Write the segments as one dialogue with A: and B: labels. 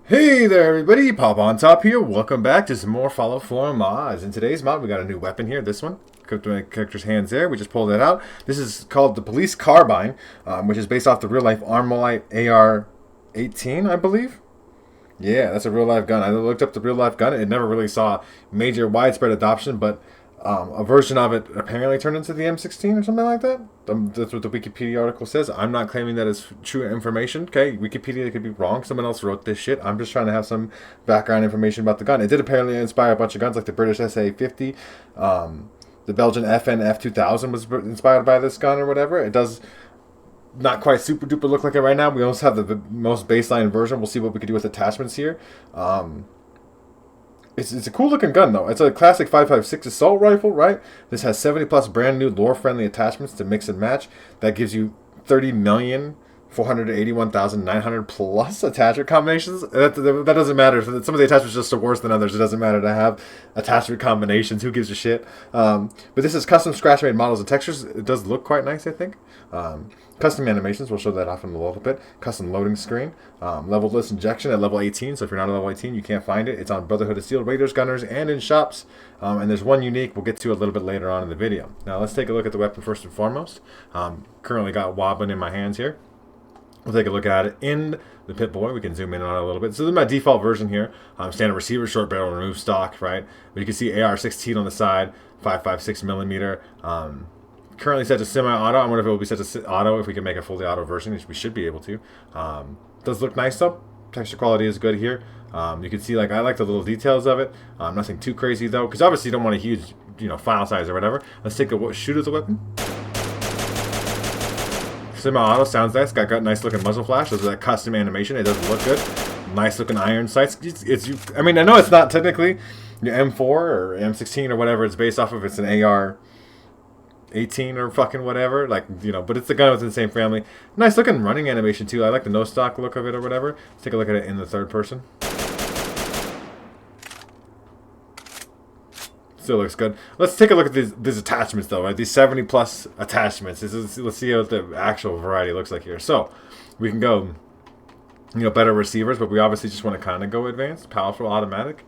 A: Hey there everybody, Pop on Top here. Welcome back to some more Follow for mods. In today's mod we got a new weapon here, this one. Cooked my character's hands there, we just pulled it out. This is called the Police Carbine, which is based off the real life Armalite AR-180, I believe. Yeah, that's a real life gun. I looked up the real life gun. It never really saw major widespread adoption, but a version of it apparently turned into the M16 or something like that. That's what the Wikipedia article says. I'm not claiming that is true information. Okay, Wikipedia could be wrong. Someone else wrote this shit. I'm just trying to have some background information about the gun. It did apparently inspire a bunch of guns like the British SA-50. The Belgian FN F2000 was inspired by this gun or whatever. It does not quite super duper look like it right now. We also have the most baseline version. We'll see what we can do with attachments here. It's a cool looking gun though. It's a classic 5.56 assault rifle, right? This has 70 plus brand new lore friendly attachments to mix and match. That gives you 30,481,900 plus attachment combinations. That doesn't matter. Some of the attachments just are worse than others. It doesn't matter to have attachment combinations. Who gives a shit? But this is custom scratch made models and textures. It does look quite nice, I think. Custom animations, we'll show that off in a little bit. Custom loading screen. Level list injection at level 18, so if you're not at level 18, you can't find it. It's on Brotherhood of Steel, Raiders, Gunners, and in shops. And there's one unique we'll get to a little bit later on in the video. Now let's take a look at the weapon first and foremost. Currently got wobbling in my hands here. We'll take a look at it in the Pip-Boy. We can zoom in on it a little bit. So this is my default version here. Standard receiver, short barrel, remove stock, right? But you can see AR-16 on the side, 5.56 millimeter. Currently set to semi-auto. I wonder if it will be set to auto if we can make a fully auto version, which we should be able to. Does look nice though. Texture quality is good here. You can see, like, I like the little details of it. Nothing too crazy though, because obviously you don't want a huge, file size or whatever. Let's take a shoot at the weapon. Semi-auto sounds nice. Got nice looking muzzle flash. This is a custom animation. It does look good. Nice looking iron sights. I mean, I know it's not technically your M4 or M16 or whatever it's based off of. It's an AR-18 or fucking whatever, like, but it's the gun within the same family. Nice looking running animation too. I like the no stock look of it or whatever. Let's take a look at it in the third person. Still looks good. Let's take a look at these attachments though, right? These 70 plus attachments. Let's see what the actual variety looks like here. So we can go, better receivers, but we obviously just want to kind of go advanced, powerful, automatic.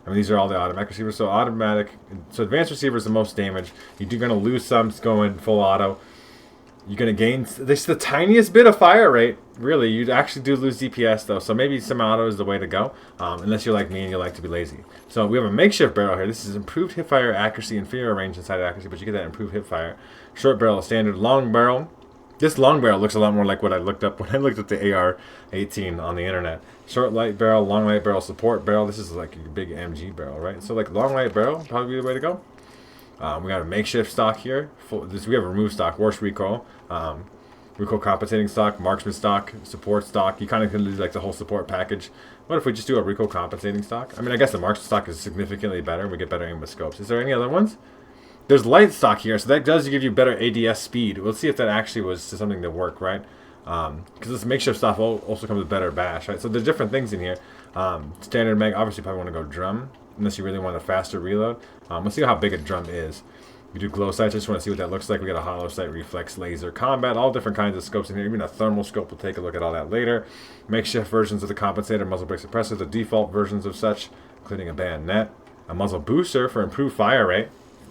A: I mean, these are all the automatic receivers. So advanced receiver is the most damage. You're going to lose some going full auto. You're going to gain this the tiniest bit of fire rate. Really, you actually do lose DPS though. So maybe semi-auto is the way to go, unless you're like me and you like to be lazy. So we have a makeshift barrel here. This is improved hip fire accuracy, inferior range and sight accuracy, but you get that improved hip fire. Short barrel, standard. Long barrel. This long barrel looks a lot more like what I looked up when I looked at the AR-18 on the internet. Short light barrel, long light barrel, support barrel. This is like your big MG barrel, right? So like long light barrel probably be the way to go. We got a makeshift stock here. We have a remove stock, worse recoil, recoil compensating stock, marksman stock, support stock. You kind of can do like the whole support package. What if we just do a recoil compensating stock? I mean, I guess the marksman stock is significantly better and we get better aim with scopes. Is there any other ones? There's light stock here, so that does give you better ADS speed. We'll see if that actually was something to work, right? Because this makeshift stuff also comes with better bash, right? So there's different things in here. Standard mag, obviously you probably want to go drum, unless you really want a faster reload. Let's see how big a drum is. We do glow sights, I just want to see what that looks like. We got a hollow sight, reflex, laser, combat, all different kinds of scopes in here. Even a thermal scope, we'll take a look at all that later. Makeshift versions of the compensator, muzzle brake suppressor, the default versions of such, including a bayonet, a muzzle booster for improved fire rate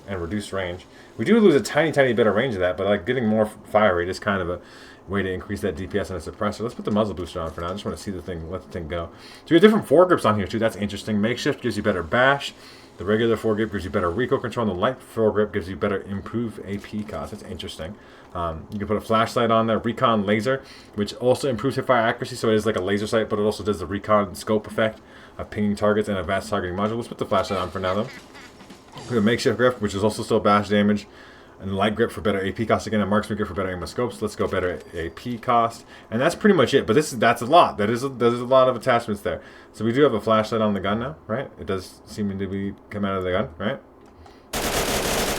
A: and reduced range. We do lose a tiny bit of range of that, but like getting more fire rate is kind of a way to increase that DPS on a suppressor. Let's put the muzzle booster on for now. I just want to see the thing, let the thing go. So we have different foregrips on here too. That's interesting. Makeshift gives you better bash. The regular foregrip gives you better recoil control. And the light foregrip gives you better improved AP cost. That's interesting. You can put a flashlight on there. Recon laser, which also improves hipfire accuracy. So it is like a laser sight, but it also does the recon scope effect of pinging targets and a vast targeting module. Let's put the flashlight on for now though. We have a makeshift grip, which is also still bash damage, and light grip for better AP cost again, and marksman grip for better aim with scopes. Let's go better AP cost, and that's pretty much it. But that's a lot. There's a lot of attachments there. So we do have a flashlight on the gun now, right? It does seem to be come out of the gun, right?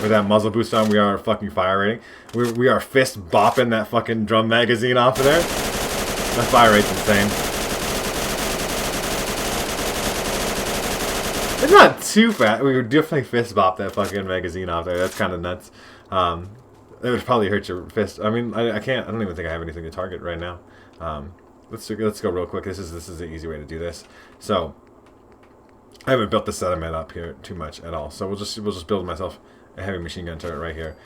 A: With that muzzle boost on, we are fucking fire rating. We are fist bopping that fucking drum magazine off of there. That fire rate's insane. It's not too fast. We would definitely fist bop that fucking magazine off there. That's kind of nuts. It would probably hurt your fist. I mean, I can't. I don't even think I have anything to target right now. let's go real quick. This is the easy way to do this. So I haven't built the sediment up here too much at all. So we'll just build myself a heavy machine gun turret right here.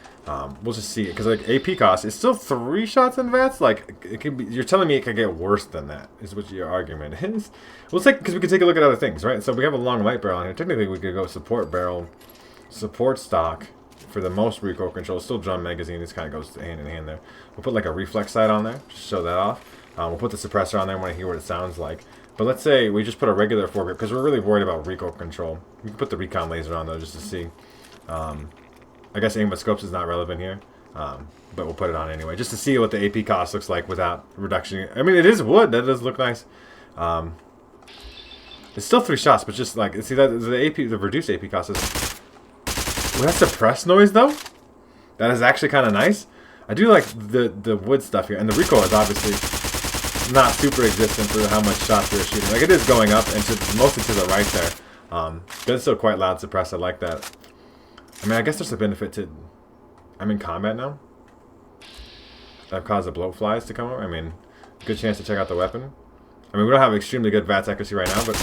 A: We'll just see it because like AP cost is still 3 shots in advance. Like it can be. You're telling me it could get worse than that? Is what your argument is? We'll take because we can take a look at other things, right? So we have a long light barrel on here. Technically, we could go support barrel, support stock for the most recoil control. Still drum magazine. This kind of goes hand in hand there. We'll put like a reflex sight on there. Just show that off. We'll put the suppressor on there. I want to hear what it sounds like. But let's say we just put a regular foregrip because we're really worried about recoil control. We can put the recon laser on though just to see. I guess aim with scopes is not relevant here, but we'll put it on anyway just to see what the AP cost looks like without reduction. I mean, it is wood. That does look nice. It's still 3 shots, but just like see that the reduced AP cost is. Well, that suppressed noise though. That is actually kind of nice. I do like the wood stuff here, and the recoil is obviously not super existent for how much shots we're shooting. Like it is going up and mostly to the right there. But it's still quite loud suppressed. I like that. I mean, I guess there's a benefit to. I'm in combat now. I've caused the bloat flies to come over. I mean, good chance to check out the weapon. I mean, we don't have extremely good VATS accuracy right now, but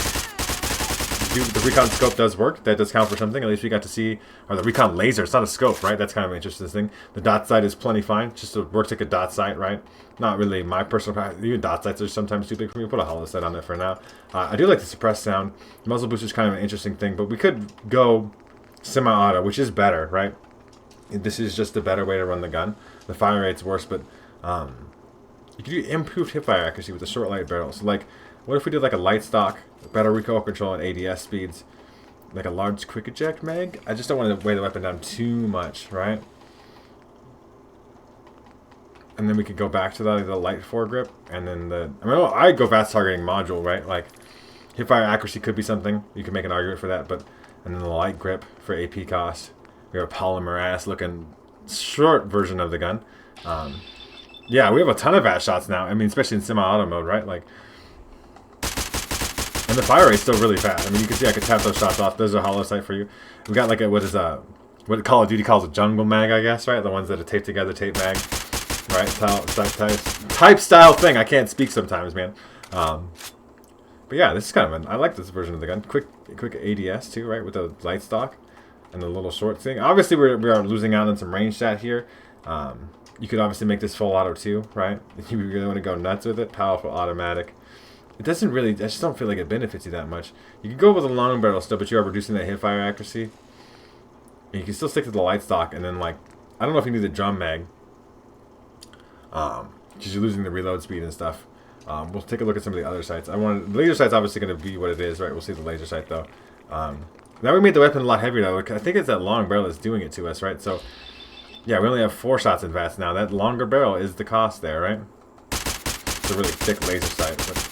A: the recon scope does work. That does count for something. At least we got to see, or the recon laser. It's not a scope, right? That's kind of an interesting thing. The dot sight is plenty fine. Just works like a dot sight, right? Not really my personal practice. Even dot sights are sometimes too big for me. Put a hollow sight on there for now. I do like the suppressed sound. Muzzle boost is kind of an interesting thing, but we could go semi-auto, which is better, right? This is just a better way to run the gun. The fire rate's worse, but you can do improved hipfire accuracy with the short light barrel. So like, what if we did like a light stock, better recoil control and ADS speeds, like a large quick eject mag? I just don't want to weigh the weapon down too much, right? And then we could go back to the light foregrip, and then I'd go fast targeting module, right? Like hipfire accuracy could be something. You can make an argument for that, but and then the light grip for AP cost. We have a polymer ass looking short version of the gun. Yeah, we have a ton of VATS shots now. I mean, especially in semi-auto mode, right? Like, and the fire rate's still really fast. I mean, you can see I could tap those shots off. There's a hollow sight for you. We got like what Call of Duty calls a jungle mag, I guess, right? The ones that are taped together, tape mag, right? Type style thing. I can't speak sometimes, man. But yeah, this is kind of I like this version of the gun. Quick ADS too, right? With the light stock and the little short thing. Obviously, we are losing out on some range stat here. You could obviously make this full auto too, right? If you really want to go nuts with it, powerful automatic. It doesn't really. I just don't feel like it benefits you that much. You can go with a long barrel still, but you are reducing that hipfire accuracy. And you can still stick to the light stock, and then like I don't know if you need the drum mag, because you're losing the reload speed and stuff. We'll take a look at some of the other sights. The laser sight's obviously going to be what it is, right? We'll see the laser sight though. Now we made the weapon a lot heavier though. I think it's that long barrel that's doing it to us, right? So yeah, we only have 4 shots in VATS now. That longer barrel is the cost there, right? It's a really thick laser sight, but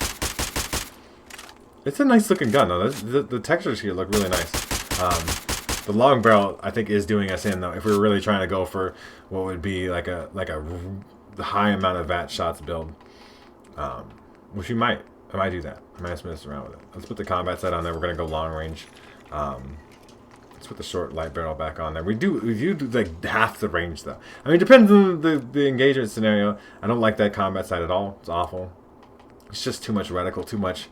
A: it's a nice looking gun though. The textures here look really nice. The long barrel I think is doing us in though. If we were really trying to go for what would be like a high amount of VATS shots build. Which we might. I might do that. I might just mess around with it. Let's put the combat sight on there. We're going to go long range. Let's put the short light barrel back on there. We do like half the range though. I mean, it depends on the engagement scenario. I don't like that combat sight at all. It's awful. It's just too much reticle, too much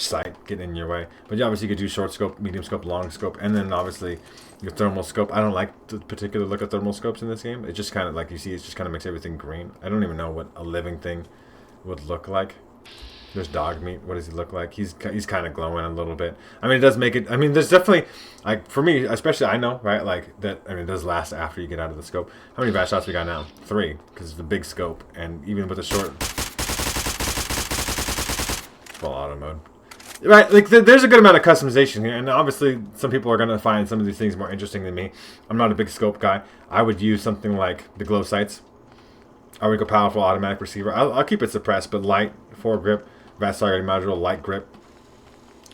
A: sight getting in your way. But yeah, obviously you could do short scope, medium scope, long scope, and then obviously your thermal scope. I don't like the particular look of thermal scopes in this game. It just kind of, like you see, it just kind of makes everything green. I don't even know what a living thing would look like. There's dog meat. What does he look like? He's kind of glowing a little bit. I mean, it does make it. I mean, there's definitely, like, for me, especially, I know, right? Like, that, I mean, it does last after you get out of the scope. How many VATS shots we got now? 3, because it's the big scope, and even with the short, full auto mode. Right, like, there's a good amount of customization here, and obviously, some people are going to find some of these things more interesting than me. I'm not a big scope guy. I would use something like the glow sights. I would go powerful automatic receiver. I'll keep it suppressed, but light, foregrip, VATS targeting module, light grip,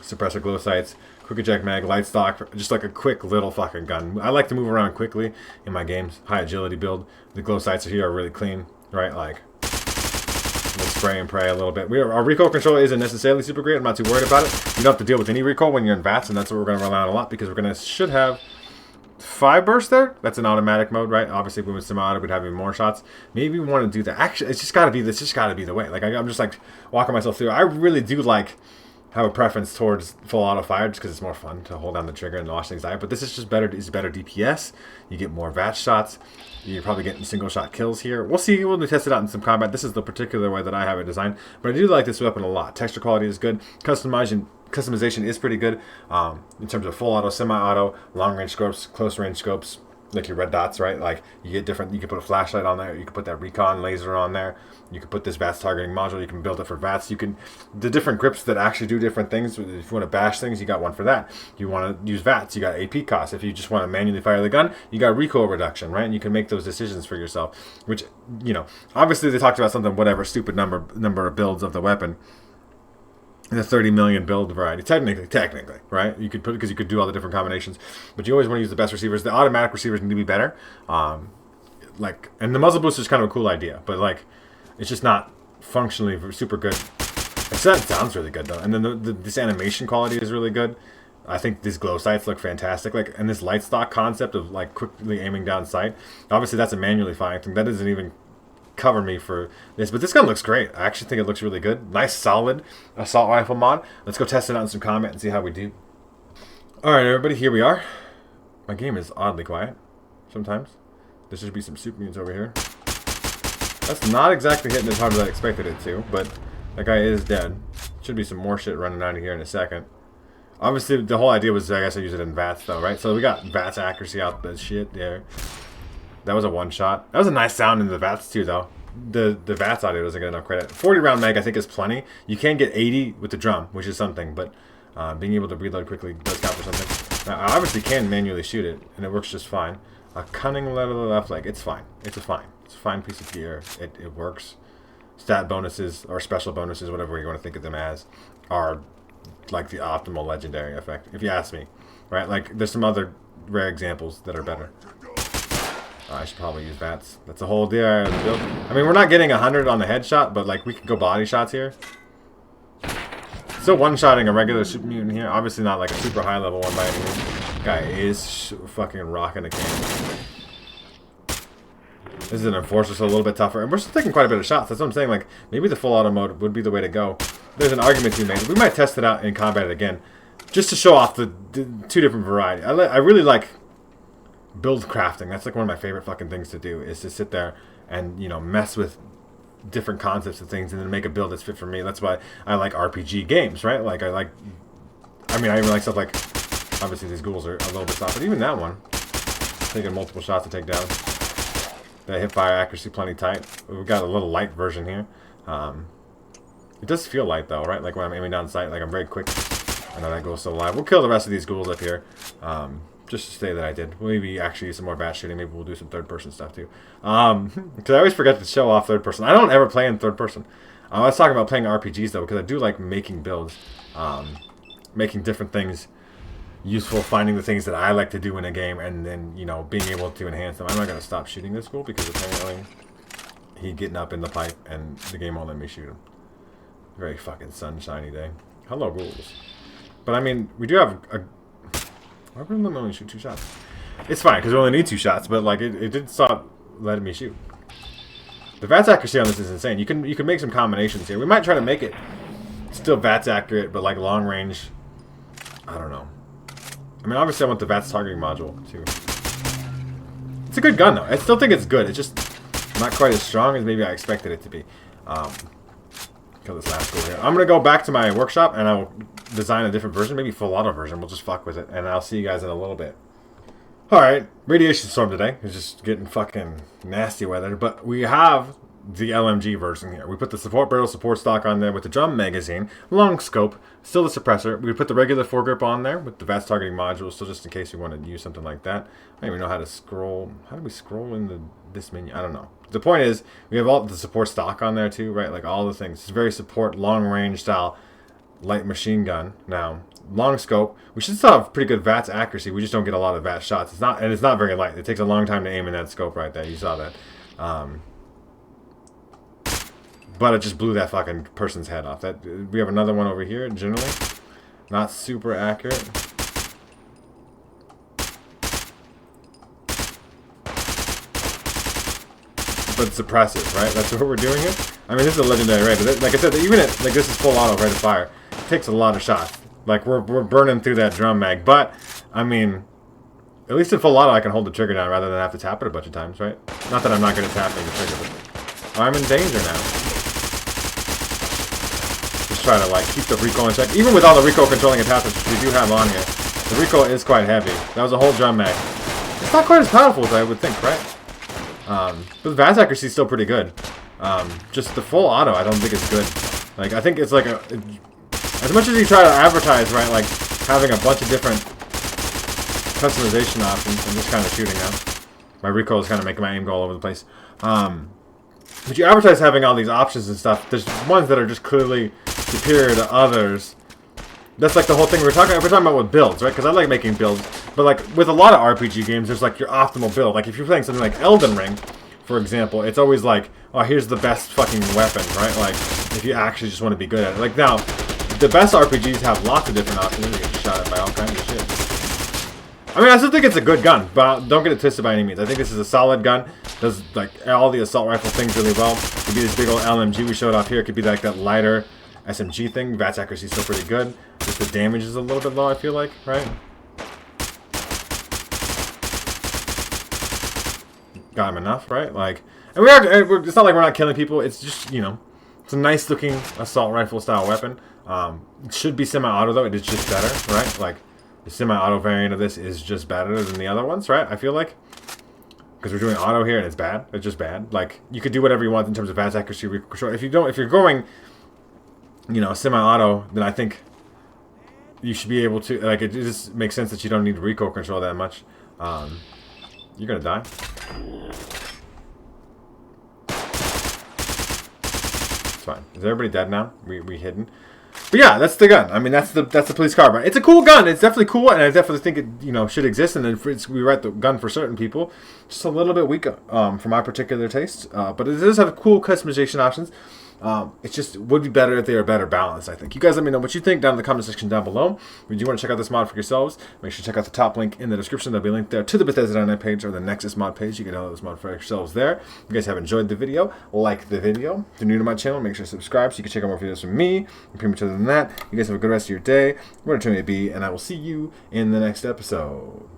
A: suppressor glow sights, quick eject mag, light stock, just like a quick little fucking gun. I like to move around quickly in my games. High agility build. The glow sights here are really clean, right? Like, we'll spray and pray a little bit. Our recoil control isn't necessarily super great. I'm not too worried about it. You don't have to deal with any recoil when you're in VATS, and that's what we're going to rely on a lot because should have 5 burst there. That's an automatic mode, right? Obviously, if we went semi-auto, we'd have even more shots. Maybe we want to do that. Actually, it's just got to be this. Just got to be the way. Like I'm just like walking myself through. I really do like have a preference towards full auto fire just because it's more fun to hold down the trigger and watch things die. But this is just better. It's better DPS. You get more VATS shots. You're probably getting single shot kills here. We'll see when we test it out in some combat. This is the particular way that I have it designed. But I do like this weapon a lot. Texture quality is good. Customization is pretty good in terms of full auto, semi-auto, long range scopes, close range scopes, like your red dots, right? Like you get different. You can put a flashlight on there. You can put that recon laser on there. You can put this VATS targeting module. You can build it for VATS. You can the different grips that actually do different things. If you want to bash things, you got one for that. You want to use VATS, you got AP cost. If you just want to manually fire the gun, you got recoil reduction, right? And you can make those decisions for yourself. Which obviously they talked about something, whatever stupid number of builds of the weapon. The 30 million build variety, technically, right? You could put because you could do all the different combinations, but you always want to use the best receivers. The automatic receivers need to be better. And the muzzle booster is kind of a cool idea, but like, it's just not functionally super good. It sounds really good though, and then this animation quality is really good. I think these glow sights look fantastic. Like, and this light stock concept of like quickly aiming down sight. Obviously, that's a manually firing thing. That doesn't even cover me for this, but this gun looks great. I actually think it looks really good. Nice solid assault rifle mod. Let's go test it out in some combat and see how we do. Alright everybody, here we are. My game is oddly quiet sometimes. There should be some super mutants over here. That's not exactly hitting as hard as I expected it to, but that guy is dead. Should be some more shit running out of here in a second. Obviously the whole idea was I guess I use it in VATS though, right? So we got VATS accuracy out the shit there. That was a one shot. That was a nice sound in the VATS too, though. The VATS audio doesn't get enough credit. 40 round mag I think is plenty. You can get 80 with the drum, which is something, but being able to reload quickly does count for something. Now, I obviously can manually shoot it, and it works just fine. A cunning letter to the left leg. It's fine. It's a fine piece of gear. It works. Stat bonuses or special bonuses, whatever you want to think of them as, are like the optimal legendary effect, if you ask me. Right? Like there's some other rare examples that are better. I should probably use VATS. That's a whole deal. I mean, we're not getting 100 on the headshot, but like we could go body shots here. Still one-shotting a regular super mutant here. Obviously not like a super high level one by any means. Guy is fucking rocking a can. This is an enforcer, so a little bit tougher. And we're still taking quite a bit of shots. That's what I'm saying. Like, maybe the full auto mode would be the way to go. There's an argument to be made. We might test it out in combat again. Just to show off the two different varieties. I really like build crafting. That's like one of my favorite fucking things to do, is to sit there and mess with different concepts of things and then make a build that's fit for me. That's why I like RPG games, right? Like I even like stuff like, obviously these ghouls are a little bit soft, but even that one, taking multiple shots to take down. That hip fire accuracy plenty tight. We've got a little light version here. It does feel light though, right? Like when I'm aiming down sight, like I'm very quick. I know that ghoul's still alive. We'll kill the rest of these ghouls up here. Just to say that I did. Maybe actually use some more bat shooting. Maybe we'll do some third-person stuff too. Because I always forget to show off third-person. I don't ever play in third-person. I was talking about playing RPGs though, because I do like making builds, making different things useful, finding the things that I like to do in a game, and then being able to enhance them. I'm not gonna stop shooting this ghoul because apparently he's getting up in the pipe, and the game won't let me shoot him. Very fucking sunshiny day. Hello, ghouls. But I mean, we do have a. Why would I only shoot 2 shots? It's fine, because we only need 2 shots, but like it did stop letting me shoot. The VATS accuracy on this is insane. You can make some combinations here. We might try to make it still VATS accurate, but like long range. I don't know. I mean, obviously I want the VATS targeting module too. It's a good gun though. I still think it's good. It's just not quite as strong as maybe I expected it to be. Kill this last ghoul here. I'm gonna go back to my workshop and I will design a different version, maybe full auto version. We'll just fuck with it, and I'll see you guys in a little bit. Alright, radiation storm today. It's just getting fucking nasty weather, but we have the LMG version here. We put the support barrel support stock on there with the drum magazine, long scope, still the suppressor. We put the regular foregrip on there with the VATS targeting module, so just in case you want to use something like that. I don't even know how to scroll. How do we scroll in this menu? I don't know. The point is, we have all the support stock on there too, right? Like all the things. It's very support, long range style light machine gun. Now, long scope. We should still have pretty good VATS accuracy. We just don't get a lot of VATS shots. It's not very light. It takes a long time to aim in that scope right there. You saw that. But it just blew that fucking person's head off. We have another one over here, generally. Not super accurate. but it's suppressive, right? That's what we're doing here. I mean, this is a legendary raid, but like I said, even at, like, this is full auto rate of fire. It takes a lot of shots. Like, we're burning through that drum mag, but I mean, at least in full auto, I can hold the trigger down rather than have to tap it a bunch of times, right? Not that I'm not good at tapping the trigger, but I'm in danger now. Just try to, like, keep the recoil in check. Even with all the recoil controlling attachments which we do have on here, the recoil is quite heavy. That was a whole drum mag. It's not quite as powerful as I would think, right? But the VATS accuracy is still pretty good. Just the full auto, I don't think it's good. Like, I think it's like as much as you try to advertise, right, like having a bunch of different customization options. I'm just kind of shooting now. My recoil is kind of making my aim go all over the place. But you advertise having all these options and stuff. There's ones that are just clearly superior to others. That's like the whole thing we're talking about with builds, right? Because I like making builds. But like with a lot of RPG games, there's like your optimal build. Like if you're playing something like Elden Ring, for example, it's always like, oh, here's the best fucking weapon, right? Like if you actually just want to be good at it. Like now, the best RPGs have lots of different options. You get shot at by all kinds of shit. I mean, I still think it's a good gun, but don't get it twisted by any means. I think this is a solid gun. Does like all the assault rifle things really well. It could be this big old LMG we showed off here. It could be like that lighter SMG thing. VATS accuracy is still pretty good. Just the damage is a little bit low, I feel like, right? Got him enough, right? Like, and it's not like we're not killing people. It's just, you know, it's a nice looking assault rifle style weapon. It should be semi-auto though. It is just better, right? Like the semi-auto variant of this is just better than the other ones, right? I feel like. Because we're doing auto here and it's bad. It's just bad. Like, you could do whatever you want in terms of VATS accuracy, recoil control. If you're going, you know, semi-auto, then I think you should be able to, like, it just makes sense that you don't need recoil control that much. You're gonna die. It's fine. Is everybody dead now? We hidden. But yeah, that's the gun. I mean, that's the police carbine. It's a cool gun. It's definitely cool, and I definitely think it, you know, should exist. And then we write the gun for certain people. Just a little bit weak for my particular taste, but it does have cool customization options. It just would be better if they were better balanced, I think. You guys let me know what you think down in the comment section down below. If you want to check out this mod for yourselves, make sure to check out the top link in the description. There'll be a link there to the Bethesda.net page or the Nexus mod page. You can download this mod for yourselves there. If you guys have enjoyed the video, like the video. If you're new to my channel, make sure to subscribe so you can check out more videos from me. And pretty much other than that, you guys have a good rest of your day, whatever it may be, and I will see you in the next episode.